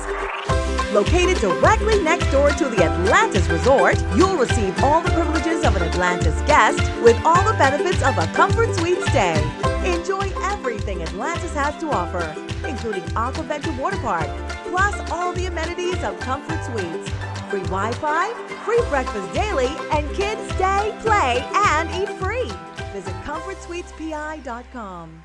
Located directly next door to the Atlantis Resort, you'll receive all the privileges of an Atlantis guest with all the benefits of a Comfort Suite stay. Enjoy everything Atlantis has to offer, including Aquaventure Water Park, plus all the amenities of Comfort Suites. Free Wi-Fi, free breakfast daily, and kids stay, play, and eat free. Visit ComfortSuitesPI.com.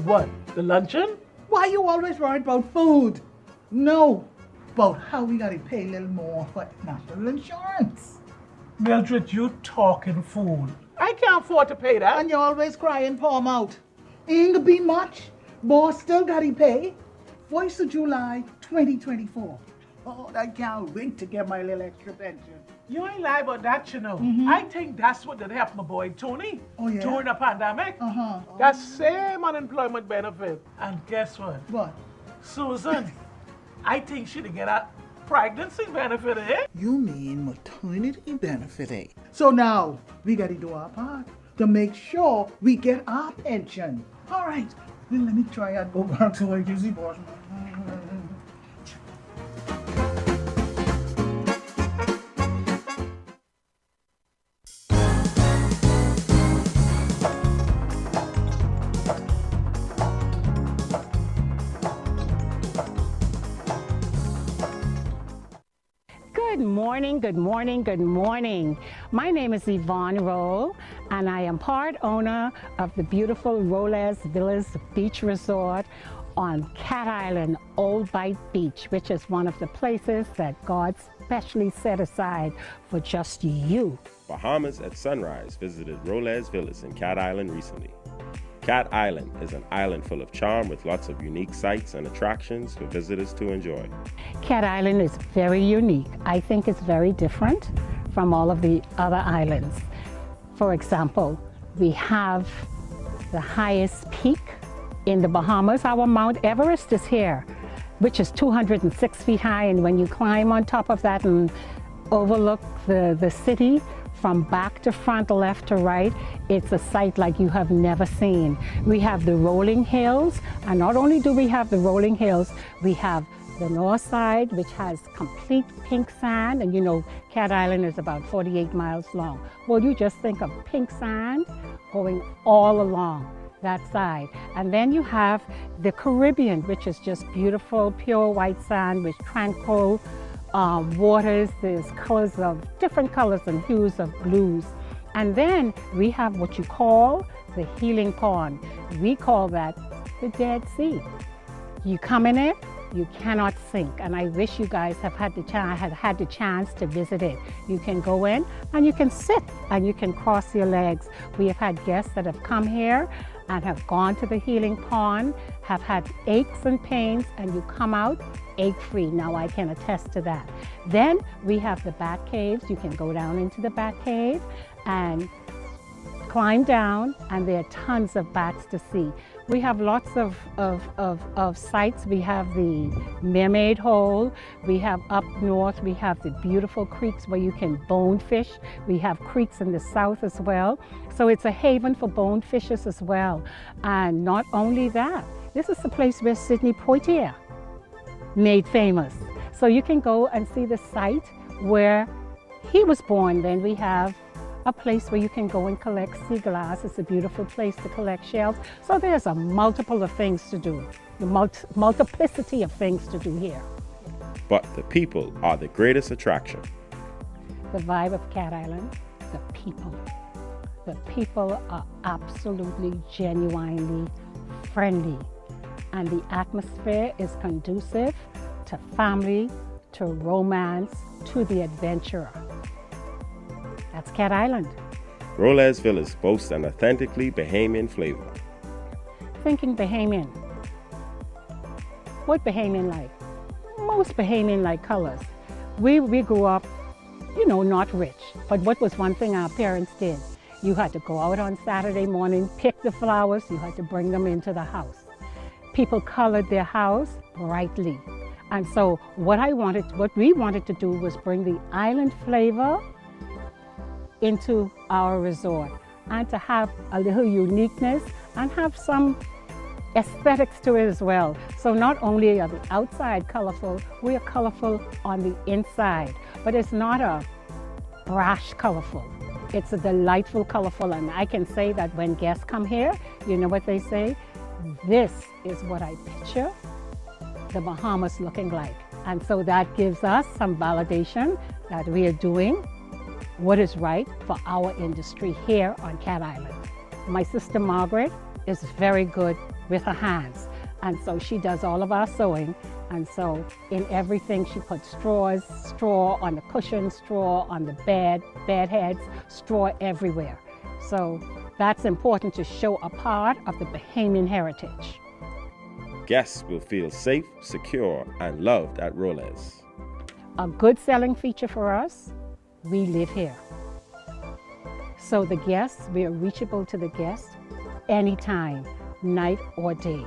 What? The luncheon? Why you always worried about food? No, about how we gotta pay a little more for national insurance. Mildred, you talking fool. I can't afford to pay that. And you always crying, palm out. Ain't gonna be much. Boss still gotta pay. 1st of July, 2024. Oh, I can't wait to get my little extra pension. You ain't lie about that, you know. I think that's what did help my boy Tony during the pandemic. That same unemployment benefit. And guess what? What? Susan, I think she'd get a pregnancy benefit, eh? You mean maternity benefit, eh? So now, we gotta do our part to make sure we get our pension. All right, then let me try and go back to my busy boss. morning, good morning, good morning. My name is Yvonne Roll, and I am part owner of the beautiful Rollezz Villas Beach Resort on Cat Island, Old Bite Beach, which is one of the places that God specially set aside for just you. Bahamas at Sunrise visited Rollezz Villas in Cat Island recently. Cat Island is an island full of charm with lots of unique sights and attractions for visitors to enjoy. Cat Island is very unique. I think it's very different from all of the other islands. For example, we have the highest peak in the Bahamas. Our Mount Everest is here, which is 206 feet high, and when you climb on top of that and overlook the city from back to front, left to right, it's a sight like you have never seen. We have the rolling hills, and not only do we have the rolling hills, we have the north side, which has complete pink sand, and you know Cat Island is about 48 miles long. Well, you just think of pink sand going all along that side. And then you have the Caribbean, which is just beautiful, pure white sand with tranquil waters. There's colors of different colors and hues of blues. And then we have what you call the healing pond. We call that the Dead Sea. You come in it, you cannot sink, and I wish you guys have had the chance to visit it. You can go in and you can sit and you can cross your legs. We have had guests that have come here and have gone to the healing pond, have had aches and pains, and you come out ache-free. Now I can attest to that. Then we have the bat caves. You can go down into the bat cave and climb down, and there are tons of bats to see. We have lots of sites. We have the Mermaid Hole. We have up north, we have the beautiful creeks where you can bone fish. We have creeks in the south as well. So it's a haven for bone fishers as well. And not only that, this is the place where Sidney Poitier made famous. So you can go and see the site where he was born. Then we have a place where you can go and collect sea glass. It's a beautiful place to collect shells. So there's a multiple of things to do, the multiplicity of things to do here. But the people are the greatest attraction. The vibe of Cat Island, the people. The people are absolutely, genuinely friendly. And the atmosphere is conducive to family, to romance, to the adventurer. That's Cat Island. Rollezz Villas boasts an authentically Bahamian flavor. Thinking Bahamian. What Bahamian like? Most Bahamian like colors. We grew up, you know, not rich. But what was one thing our parents did? You had to go out on Saturday morning, pick the flowers, you had to bring them into the house. People colored their house brightly. And so what we wanted to do was bring the island flavor into our resort and to have a little uniqueness and have some aesthetics to it as well. So not only are the outside colorful, we are colorful on the inside, but it's not a brash colorful. It's a delightful colorful, and I can say that when guests come here, you know what they say? This is what I picture the Bahamas looking like. And so that gives us some validation that we are doing what is right for our industry here on Cat Island. My sister Margaret is very good with her hands, and so she does all of our sewing, and so in everything she puts straw on the cushions, straw on the bed heads, straw everywhere. So that's important to show a part of the Bahamian heritage. Guests will feel safe, secure, and loved at Rollezz. A good selling feature for us, we live here. So the guests, we are reachable to the guests anytime, night or day.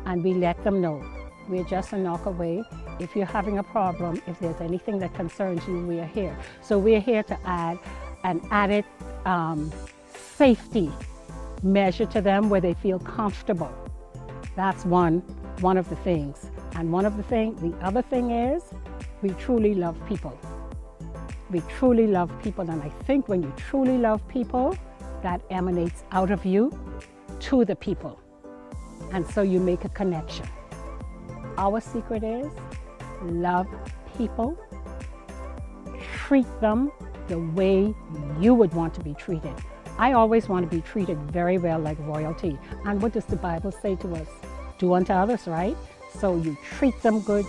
And we let them know. We're just a knock away. If you're having a problem, if there's anything that concerns you, we are here. So we're here to add an added safety measure to them where they feel comfortable. That's one of the things. And the other thing is, we truly love people. We truly love people, and I think when you truly love people, that emanates out of you to the people. And so you make a connection. Our secret is love people, treat them the way you would want to be treated. I always want to be treated very well like royalty. And what does the Bible say to us? Do unto others, right? So you treat them good,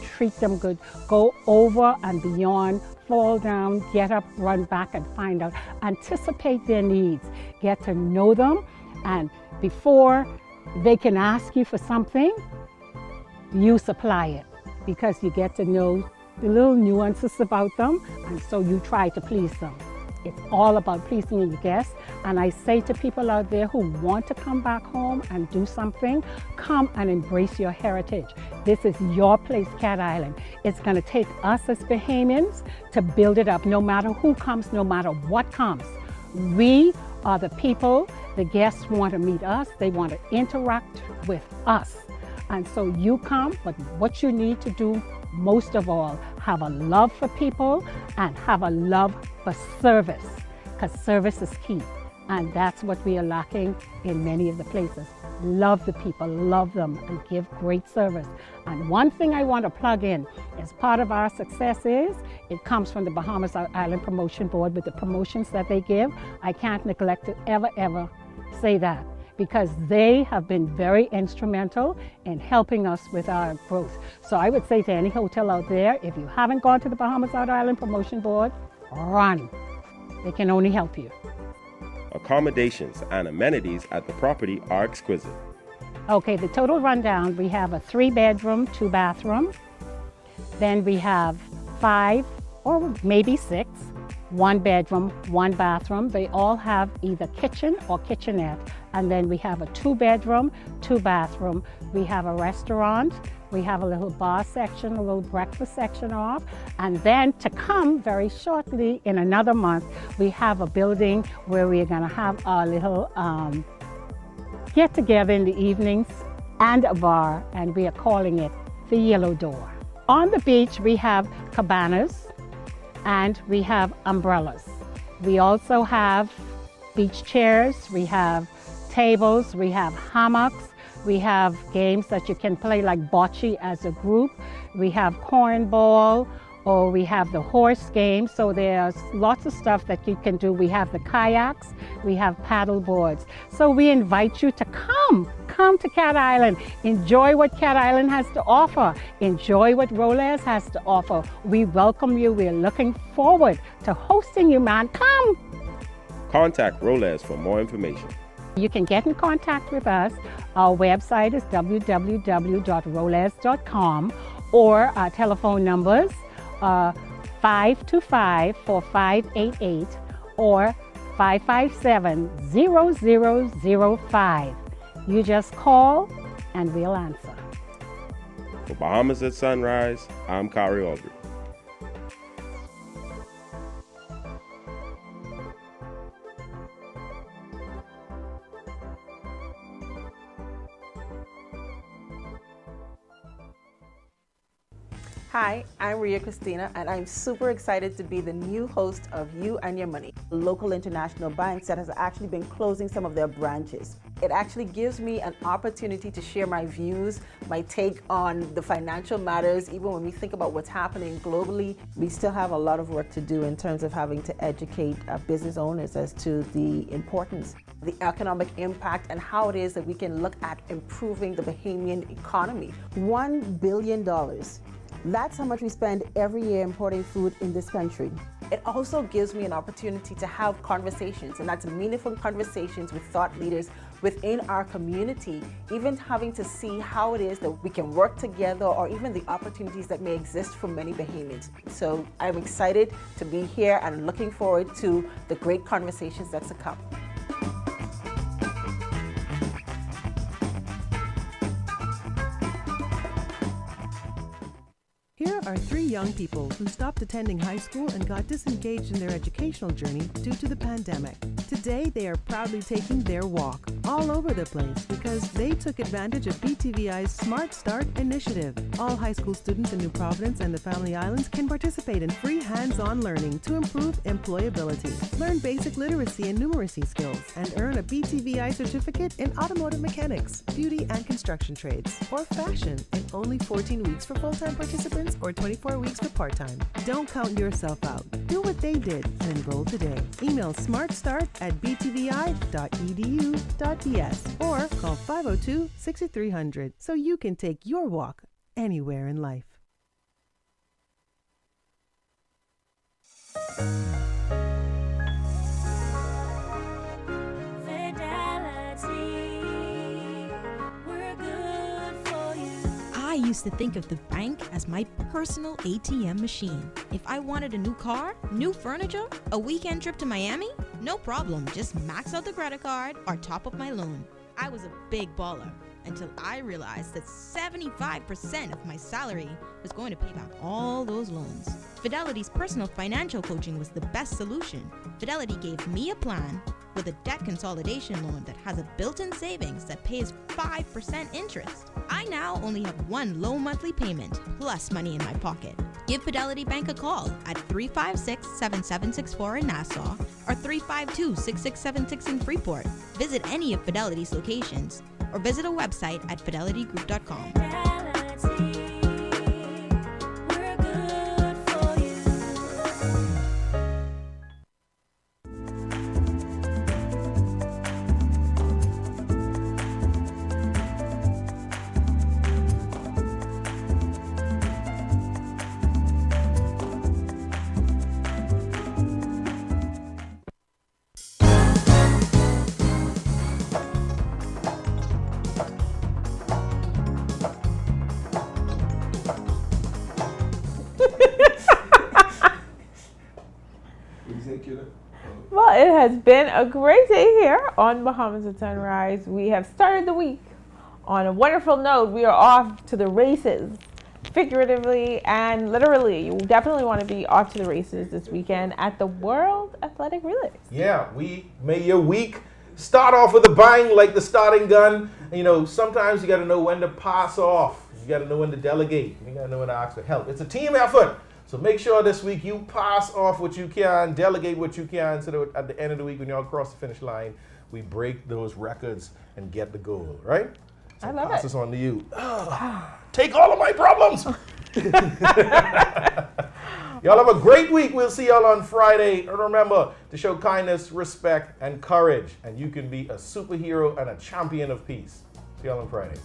go over and beyond, fall down, get up, run back and find out, anticipate their needs, get to know them, and before they can ask you for something, you supply it because you get to know the little nuances about them, and so you try to please them. It's all about pleasing your guests, and I say to people out there who want to come back home and do something, come and embrace your heritage. This is your place, Cat Island. It's going to take us as Bahamians to build it up, no matter who comes, no matter what comes. We are the people, the guests want to meet us, they want to interact with us. And so you come, but what you need to do most of all, have a love for people and have a love for service, because service is key. And that's what we are lacking in many of the places. Love the people, love them, and give great service. And one thing I want to plug in as part of our success is, it comes from the Bahamas Island Promotion Board with the promotions that they give. I can't neglect to ever say that, because they have been very instrumental in helping us with our growth. So I would say to any hotel out there, if you haven't gone to the Bahamas Island Promotion Board, run. They can only help you. Accommodations and amenities at the property are exquisite. Okay, the total rundown, we have a 3-bedroom, 2-bathroom. Then we have 5 or maybe 6, 1-bedroom, 1-bathroom. They all have either kitchen or kitchenette. And then we have a 2-bedroom, 2-bathroom. We have a restaurant. We have a little bar section, a little breakfast section off. And then to come very shortly in another month, we have a building where we are going to have our little get together in the evenings and a bar, and we are calling it the Yellow Door. On the beach, we have cabanas and we have umbrellas. We also have beach chairs, we have tables, we have hammocks, we have games that you can play like bocce as a group, we have cornball, or we have the horse game, so there's lots of stuff that you can do. We have the kayaks, we have paddle boards. So we invite you to come to Cat Island, enjoy what Cat Island has to offer, enjoy what Rollezz has to offer. We welcome you, we're looking forward to hosting you, man, come! Contact Rollezz for more information. You can get in contact with us. Our website is www.rollezz.com, or our telephone numbers 525-4588 or 557-0005. You just call and we'll answer. For Bahamas at Sunrise, I'm Karar. Hi, I'm Ria Christina, and I'm super excited to be the new host of You and Your Money, local international banks that has actually been closing some of their branches. It actually gives me an opportunity to share my views, my take on the financial matters. Even when we think about what's happening globally, we still have a lot of work to do in terms of having to educate business owners as to the importance, the economic impact, and how it is that we can look at improving the Bahamian economy. $1 billion. That's how much we spend every year importing food in this country. It also gives me an opportunity to have conversations, and that's meaningful conversations with thought leaders within our community, even having to see how it is that we can work together, or even the opportunities that may exist for many Bahamians. So I'm excited to be here and looking forward to the great conversations that's to come. Here are 3 young people who stopped attending high school and got disengaged in their educational journey due to the pandemic. Today, they are proudly taking their walk all over the place because they took advantage of BTVI's Smart Start initiative. All high school students in New Providence and the Family Islands can participate in free hands-on learning to improve employability. Learn basic literacy and numeracy skills and earn a BTVI certificate in automotive mechanics, beauty and construction trades, or fashion in only 14 weeks for full-time participants or 24 weeks for part-time. Don't count yourself out. Do what they did and enroll today. Email smartstart@btvi.edu.ds or call 502-6300 so you can take your walk anywhere in life. I used to think of the bank as my personal ATM machine. If I wanted a new car, new furniture, a weekend trip to Miami, no problem, just max out the credit card or top up my loan. I was a big baller until I realized that 75% of my salary was going to pay back all those loans. Fidelity's personal financial coaching was the best solution. Fidelity gave me a plan with a debt consolidation loan that has a built-in savings that pays 5% interest. I now only have one low monthly payment plus money in my pocket. Give Fidelity Bank a call at 356-7764 in Nassau or 352-6676 in Freeport. Visit any of Fidelity's locations or visit a website at fidelitygroup.com. Well, it has been a great day here on Bahamas at Sunrise. We have started the week on a wonderful note. We are off to the races, figuratively and literally. You definitely want to be off to the races this weekend at the World Athletic Relays. Yeah, we made your week start off with a bang like the starting gun. You know, sometimes you got to know when to pass off. You got to know when to delegate. You got to know when to ask for help. It's a team effort. So make sure this week you pass off what you can, delegate what you can, so that at the end of the week when you're across the finish line, we break those records and get the goal, right? So I love pass it. this on to you. Take all of my problems. Y'all have a great week. We'll see y'all on Friday. And remember to show kindness, respect, and courage. And you can be a superhero and a champion of peace. See y'all on Friday.